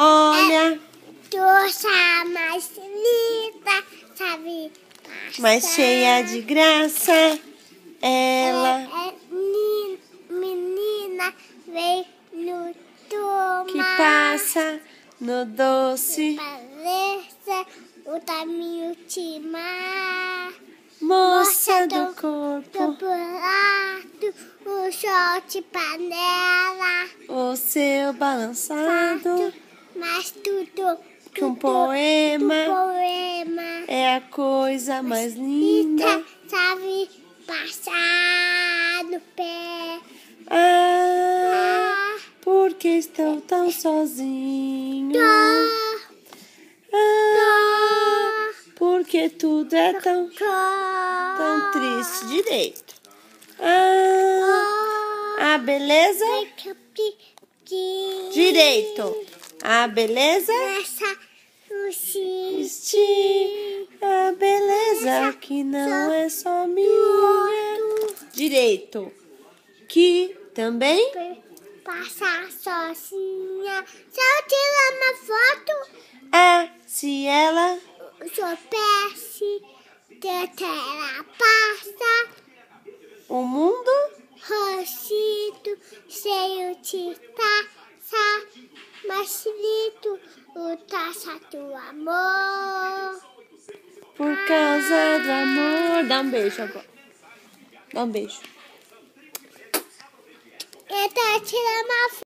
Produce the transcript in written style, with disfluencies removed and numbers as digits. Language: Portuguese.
Olha, doça mais linda, sabe? mas cheia de graça. Ela Menina vem no toma. que passa no doce. Parece o caminho te mar. Moça do corpo, Do lado, o short panela. o seu balançado. Mas tudo Que um poema é a coisa mais linda. Sabe passar no pé. Ah, porque estou tão sozinho. Ah, porque tudo é tão triste. Direito. Ah, beleza? Direito. A beleza? A beleza que não é só minha. Direito. Que também Passar sozinha. Se eu tirar uma foto, se ela soubesse que ela passa. o mundo Rosito, cheio de taça, mas lindo o taça do amor. por causa do amor. Dá um beijo agora. Dá um beijo. Eu tô tirando uma foto.